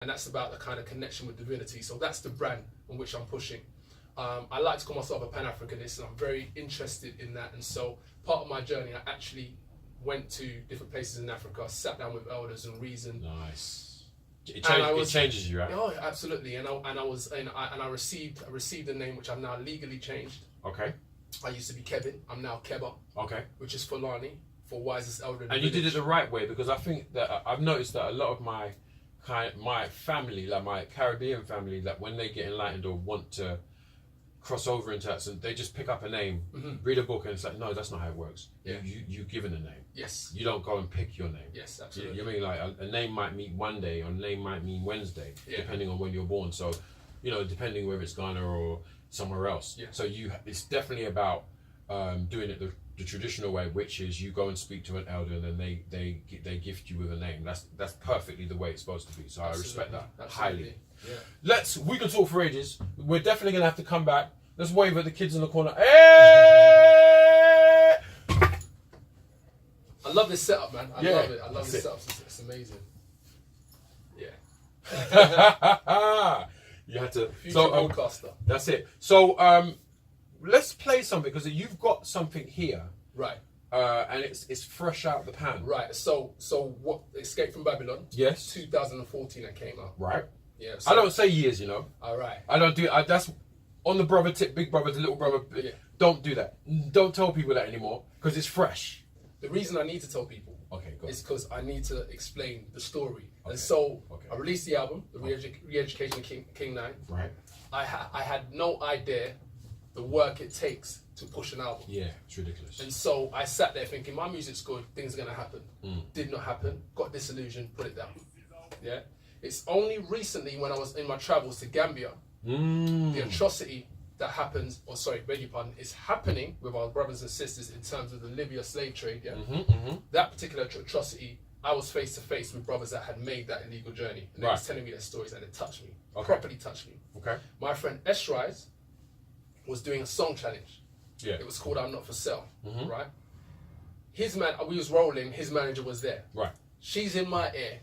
and that's about the kind of connection with divinity. So that's the brand on which I'm pushing. I like to call myself a Pan-Africanist, and I'm very interested in that. And so part of my journey, I actually went to different places in Africa, sat down with elders and reasoned. Nice. It changes you, right? Oh, absolutely. And I received a name which I've now legally changed. Okay. I used to be Kevin. I'm now Keba. Okay. Which is Fulani, for wisest elder. And you did it the right way, because I think that I've noticed that a lot of my family, like my Caribbean family, that when they get enlightened or want to cross over into that, so they just pick up a name, read a book, and it's like, no, that's not how it works. Yeah. You given a name. Yes. You don't go and pick your name. Yes, absolutely. You mean like a name might mean one day, or a name might mean Wednesday, depending on when you're born. So, depending whether it's Ghana or somewhere else. Yeah. So it's definitely about doing it the traditional way, which is you go and speak to an elder, and then they gift you with a name. That's perfectly the way it's supposed to be. So I respect that highly. Yeah. We can talk for ages. We're definitely gonna have to come back. Let's wave at the kids in the corner. Hey! I love this setup, man. I love it. I love this setup. It's amazing. Yeah. You had to. Future broadcaster. That's it. So let's play something, because you've got something here. Right. And it's fresh out the pan. Right. So what? Escape from Babylon. Yes. 2014 that came out. Right. Yeah. So, I don't say years, All right. I don't do. That's on the brother tip, big brother to little brother. Yeah. Don't do that. Don't tell people that anymore, because it's fresh. The reason I need to tell people is because I need to explain the story. Okay. And so I released the album, the Re-Education K9. Right. I had no idea the work it takes to push an album. Yeah, it's ridiculous. And so I sat there thinking, my music's good, things are going to happen. Did not happen. Got disillusioned, put it down. Yeah. It's only recently, when I was in my travels to Gambia, the atrocity that happens, beg your pardon, is happening with our brothers and sisters in terms of the Libya slave trade. Yeah. That particular atrocity, I was face to face with brothers that had made that illegal journey, and they was telling me their stories, and it touched me, properly touched me. Okay. My friend Eshrise was doing a song challenge. Yeah. It was called "I'm Not for Sale." Right. We was rolling. His manager was there. Right. She's in my ear.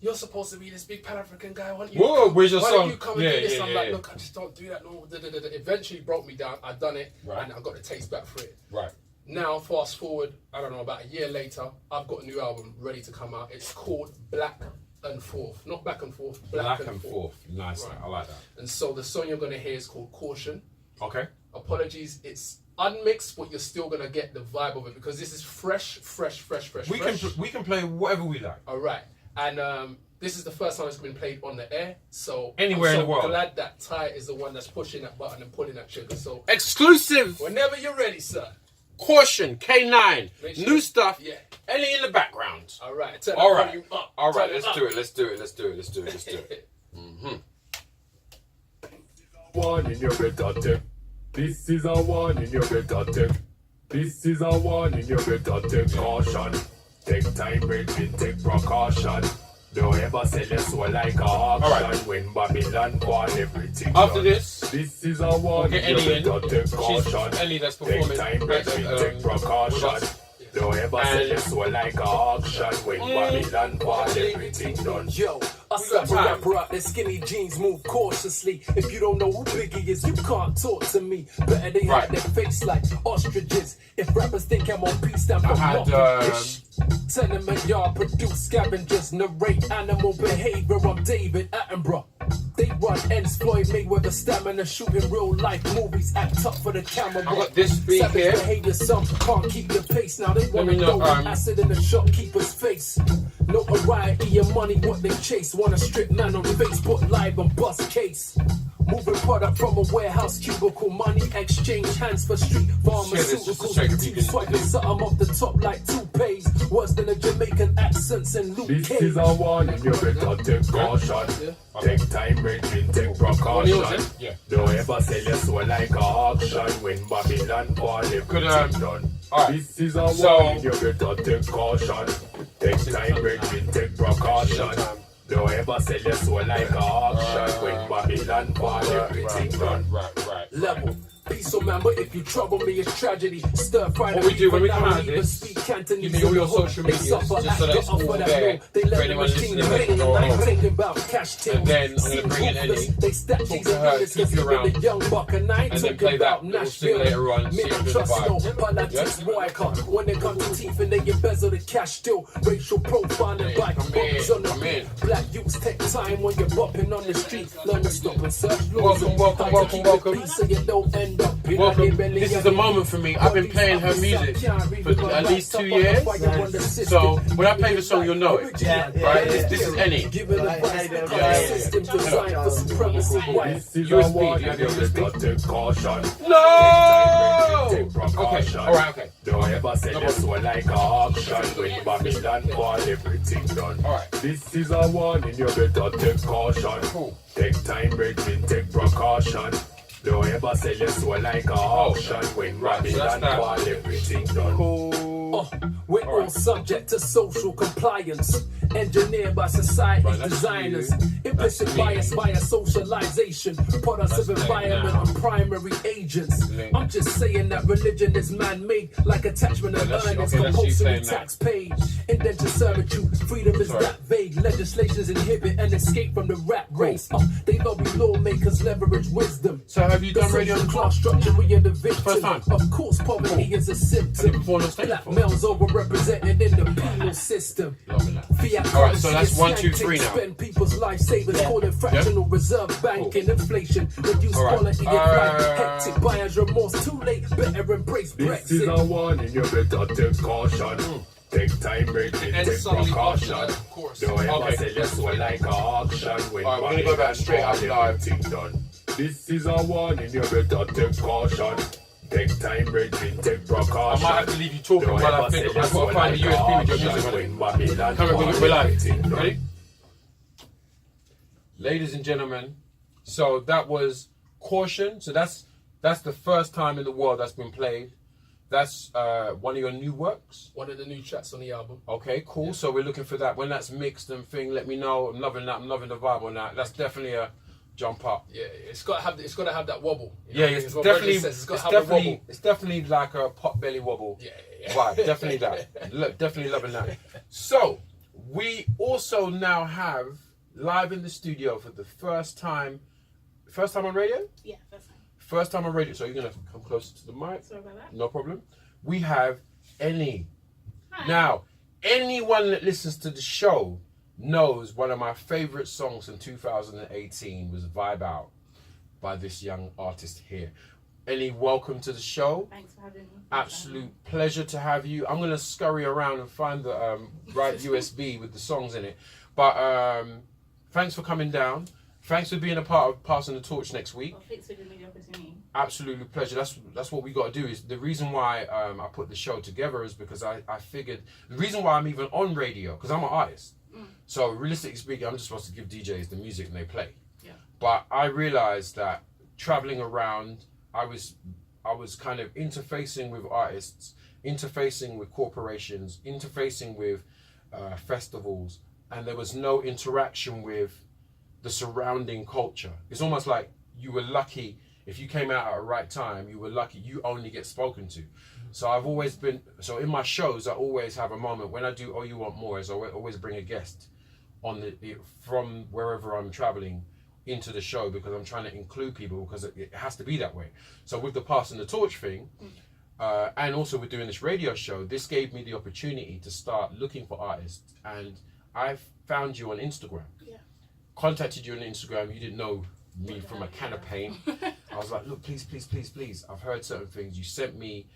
You're supposed to be this big Pan-African guy. Why don't you come and do this? I'm like, look, I just don't do that. No. Eventually broke me down. I done it, and I got the taste back for it. Right. Now, fast forward, I don't know, about a year later, I've got a new album ready to come out. It's called Black and Forth. Not Back and Forth, Black and Forth. Nice, right. I like that. And so the song you're going to hear is called Caution. Okay. Apologies, it's unmixed, but you're still going to get the vibe of it, because this is fresh. We can play whatever we like. All right. And this is the first time it's been played on the air. So anywhere in the world. I'm glad that Ty is the one that's pushing that button and pulling that trigger. So exclusive. Whenever you're ready, sir. Caution, K9, sure. New stuff. Yeah. Any in the background. All right. All right. All right. Let's do it. Warning, you better take. This is a warning, you better take. This is a warning, you better take caution. Take time, Bridget, take precaution. Don't ever sell your soul like a auction. When Babylon fall, everything after done. this is a warning, we'll you better take caution. Ellie that's Take performing. time, Bridget, take precaution. Don't ever sell your soul like a auction. When Babylon fall, everything done. Yo, I slap a rapper out their skinny jeans, move cautiously. If you don't know who Biggie is, you can't talk to me. Better they hide their face like ostriches. If rappers think I'm on peace, then I'm not. Tenement yard, produce scavengers, narrate animal behavior. I'm David Attenborough. They run ends, Floyd Mayweather stamina, shooting real life movies, act tough for the camera. I got this beat here. Behavior, some can't keep the pace. Now they wanna throw acid in the shopkeeper's face. Notoriety and money, what they chase. Wanna strip man on Facebook Live and bust case. Moving product from a warehouse cubicle, money exchange hands for street pharmaceuticals. Team swiping something off the top like toupees. Worse than a Jamaican accents and Luke This Cage. is a warning, you better take caution. Take time, Bridget, take precaution. Don't ever sell your soul like a auction. When Babylon fall, everything done. This is a warning, you better take caution. Take time, Bridget, take precaution. Don't ever sell your soul like a auction. When Babylon fall, everything done. Level. peaceful man, but if you trouble me, it's tragedy. Stir fry. What we do when we come out of this, give me all your social medias, just so that it's all there for anyone listening at home. And then I'm going to bring in Enny, talk to her, keep you around, and then play that little thing later on, see if there's a vibe. Yeah? When it comes to teeth and they embezzle the cash still. Racial profiling by bumps on the black youths take time when you're bopping on the street. Learn to stop and search. Welcome. Welcome. This is a moment for me. I've been playing her music for at least 2 years. So when I play the song, you'll know it. Right? This is Enny. USB. You have your USB? No! Okay. Alright, okay. Don't ever sell your soul like an auction when Babylon call everything done. Alright. This is a warning, you better take caution. Cool. Take time, brethren, take precaution. Don't ever sell your soul like an auction when Babylon call everything done. Cool. We're all subject to social compliance, engineered by society's designers, implicit bias by a socialization, products of environment and primary agents. I'm just saying that religion is man-made, like attachment of earnings, compulsory tax paid, indentured servitude. Freedom is that vague. Legislations inhibit and escape from the rat race. They lobby lawmakers, leverage wisdom. So have you done radio class structure? We are the victim. First time. Of course, poverty is a symptom. Black males overrepresented in the penal system. Alright, so that's 1, 2, 3 now. Spend people's lifesavers, call it fractional reserve banking, inflation, reduce quality of life, hectic buyer's remorse, too late, better embrace Brexit. This is a warning, you better take caution. Take time, brethren, take precaution. Don't ever sell your soul like an auction when we're gonna go back straight out live. Done. This is a warning, you better take caution. Take time, brethren, take precaution. I might have to leave you talking while I think. I've got to find the USB with your music on it. Come on, we're live. Ready? Ladies and gentlemen, so that was Caution. So that's the first time in the world that's been played. That's one of your new works? One of the new tracks on the album. Okay, cool. Yeah. So we're looking for that. When that's mixed and thing, let me know. I'm loving that. I'm loving the vibe on that. That's definitely a jump up. Yeah, it's got to have that wobble. You know? It's definitely it's definitely like a pot belly wobble. Yeah. Vibe. Definitely that. Definitely loving that. So we also now have live in the studio for the first time. First time on radio? Yeah, first time. First time on radio, so you're going to come closer to the mic. Sorry about that. No problem. We have Enny. Hi. Now, anyone that listens to the show knows one of my favourite songs from 2018 was Vibe Out by this young artist here. Enny, welcome to the show. Thanks for having me. Absolute pleasure to have you. I'm going to scurry around and find the right USB with the songs in it. But thanks for coming down. Thanks for being a part of Passing the Torch next week. Well, thanks for giving me the opportunity. Absolutely pleasure. That's what we got to do. Is the reason why I put the show together is because I figured the reason why I'm even on radio because I'm an artist. So realistically speaking, I'm just supposed to give DJs the music and they play. Yeah. But I realized that traveling around, I was kind of interfacing with artists, interfacing with corporations, interfacing with festivals, and there was no interaction with the surrounding culture. It's almost like you were lucky if you came out at the right time. You were lucky you only get spoken to. So I've always been, so in my shows I always have a moment when I do Oh You Want More is I always bring a guest on from wherever I'm traveling into the show because I'm trying to include people because it has to be that way. So with the Passing the Torch thing and also with doing this radio show, this gave me the opportunity to start looking for artists, and I've found you on Instagram. Contacted you on Instagram, you didn't know me from a can of paint. I was like, look, please. I've heard certain things. You sent me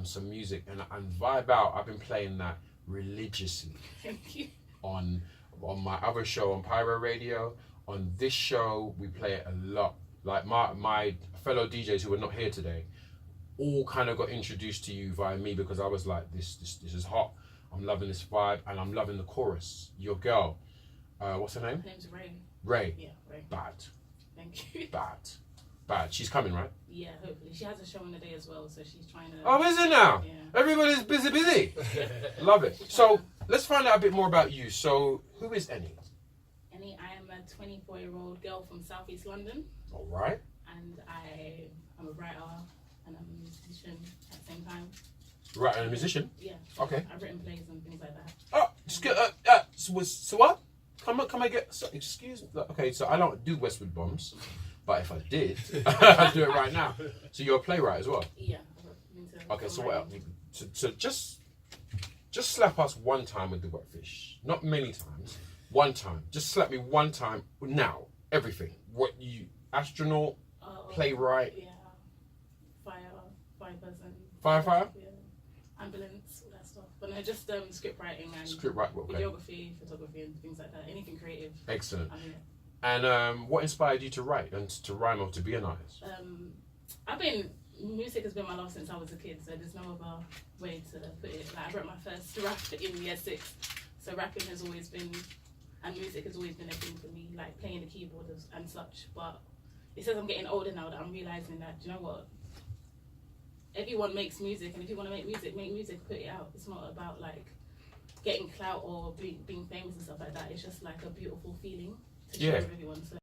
some music and Vibe Out. I've been playing that religiously. Thank you. On my other show on Pyro Radio. On this show, we play it a lot. Like my fellow DJs who are not here today, all kind of got introduced to you via me because I was like, this is hot. I'm loving this vibe and I'm loving the chorus. Your girl. What's her name? Her name's Ray. Ray. Yeah, Ray. Bad. Thank you. Bad. She's coming, right? Yeah, hopefully. She has a show in the day as well, so she's trying to... Oh, is it now? Yeah. Everybody's busy. Love it. So, let's find out a bit more about you. So, who is Enny? Enny, I am a 24-year-old girl from Southeast London. All right. and I'm a writer and I'm a musician at the same time. Writer and a musician? Yeah. Okay. I've written plays and things like that. Oh, just get, so what? Come on, get, so, excuse me. Okay, so I don't do Westwood Bombs, but if I did, I'd do it right now. So you're a playwright as well? Yeah. Okay, so what else? So just slap us one time with the wetfish. Not many times. One time. Just slap me one time. Now. Everything. What you... Astronaut, playwright. Yeah. Fire person. Firefighter? Yeah. Ambulance, all that stuff. But no, just script writing and Okay. videography, photography and things like that. Anything creative. Excellent. I mean, And what inspired you to write and to rhyme or to be an artist? Music has been my love since I was a kid, so there's no other way to put it. Like, I wrote my first rap in year 6, so rapping has always been, and music has always been a thing for me, like playing the keyboard and such. But it says I'm getting older now that I'm realising that, do you know what? Everyone makes music, and if you want to make music, put it out. It's not about like getting clout or being famous and stuff like that. It's just like a beautiful feeling to share with everyone. So